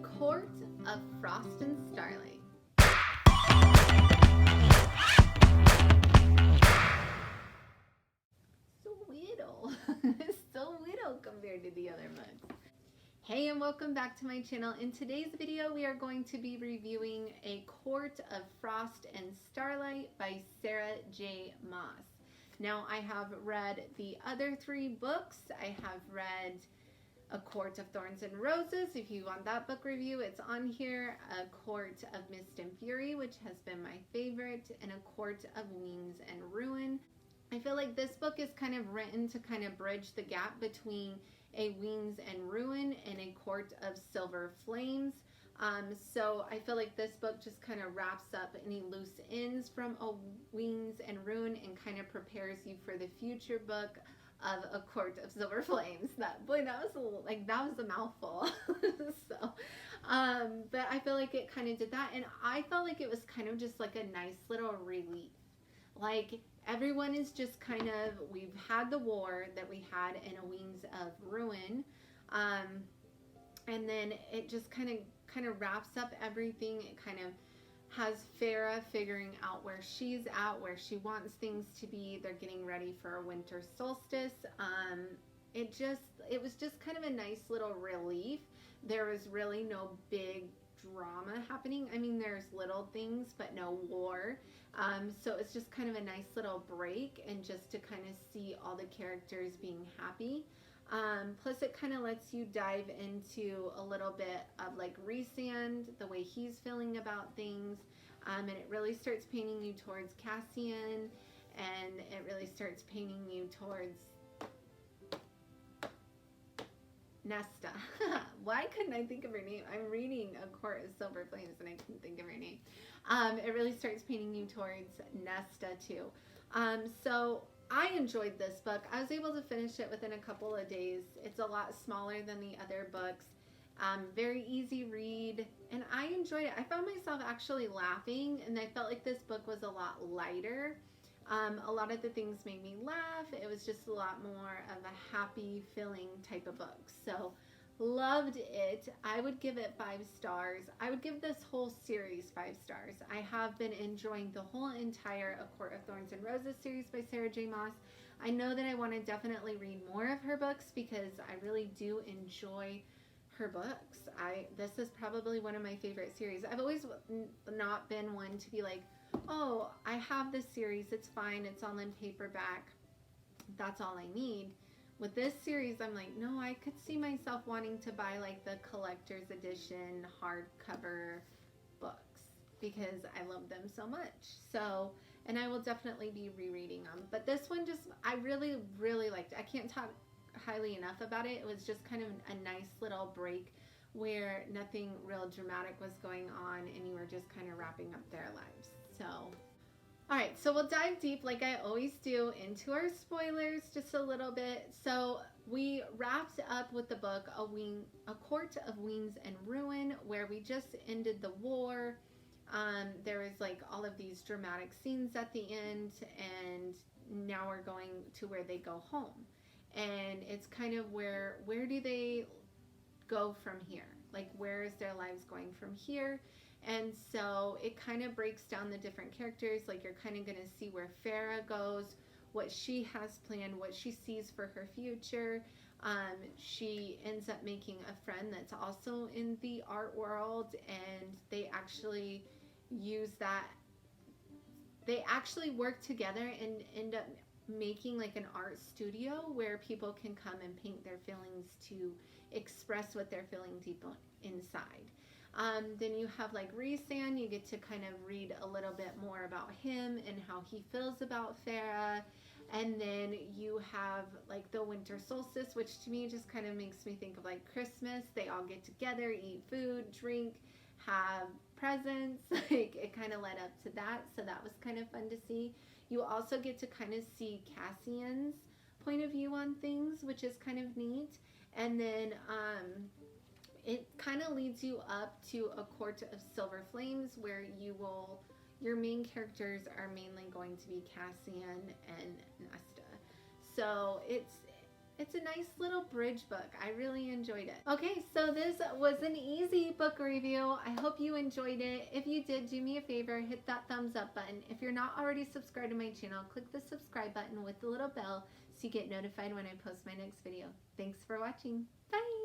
Court of Frost and Starlight. So little. So little compared to the other months. Hey, and welcome back to my channel. In today's video, we are going to be reviewing A Court of Frost and Starlight by Sarah J. Maas. Now, I have read the other three books. I have read A Court of Thorns and Roses. If you want that book review, it's on here. A Court of Mist and Fury, which has been my favorite, and A Court of Wings and Ruin. I feel like this book is kind of written to kind of bridge the gap between A Wings and Ruin and A Court of Silver Flames. So I feel like this book just kind of wraps up any loose ends from A Wings and Ruin and kind of prepares you for the future book of A Court of Silver Flames. That was a mouthful. But I feel like it kind of did that, and I felt like it was kind of just like a nice little relief. Like, everyone is just kind of, we've had the war that we had in A Wings of Ruin, and then it just kind of wraps up everything. It kind of has Farah figuring out where she's at, where she wants things to be. They're getting ready for a winter solstice. It was just kind of a nice little relief. There was really no big drama happening. I mean, there's little things, but no war. So it's just kind of a nice little break, and just to kind of see all the characters being happy. Plus it kind of lets you dive into a little bit of like Rhysand, the way he's feeling about things. And it really starts painting you towards Cassian, and it really starts painting you towards Nesta. Why couldn't I think of her name? I'm reading A Court of Silver Flames and I couldn't think of her name. It really starts painting you towards Nesta too. So I enjoyed this book. I was able to finish it within a couple of days. It's a lot smaller than the other books. Very easy read, and I enjoyed it. I found myself actually laughing, and I felt like this book was a lot lighter. A lot of the things made me laugh. It was just a lot more of a happy feeling type of book. So loved it. I would give it 5 stars. I would give this whole series 5 stars. I have been enjoying the whole entire A Court of Thorns and Roses series by Sarah J. Maas. I know that I want to definitely read more of her books because I really do enjoy her books. This is probably one of my favorite series. I've always not been one to be like, oh, I have this series, it's fine, it's all in paperback, that's all I need. With this series, I'm like, no, I could see myself wanting to buy like the collector's edition hardcover books because I love them so much. So, and I will definitely be rereading them. But this one I really, really liked it. I can't talk highly enough about it. It was just kind of a nice little break where nothing real dramatic was going on and you were just kind of wrapping up their lives. So, alright, so we'll dive deep like I always do into our spoilers just a little bit. So we wrapped up with the book A Court of Wings and Ruin, where we just ended the war. There was like all of these dramatic scenes at the end, and now we're going to where they go home. And it's kind of where do they go from here? Like, where is their lives going from here? And so it kind of breaks down the different characters. Like, you're kind of going to see where Farah goes, what she has planned, what she sees for her future. She ends up making a friend that's also in the art world, and they actually use that. They actually work together and end up making like an art studio where people can come and paint their feelings to express what they're feeling deep inside. Then you have like Rhysand. You get to kind of read a little bit more about him and how he feels about Farah. And then you have like the winter solstice, which to me just kind of makes me think of like Christmas. They all get together, eat food, drink, have presents. Like, it kind of led up to that, so that was kind of fun to see. You also get to kind of see Cassian's point of view on things, which is kind of neat. And then it kind of leads you up to A Court of Silver Flames, where your main characters are mainly going to be Cassian and Nesta. So It's a nice little bridge book. I really enjoyed it. Okay, so this was an easy book review. I hope you enjoyed it. If you did, do me a favor, hit that thumbs up button. If you're not already subscribed to my channel, click the subscribe button with the little bell so you get notified when I post my next video. Thanks for watching. Bye!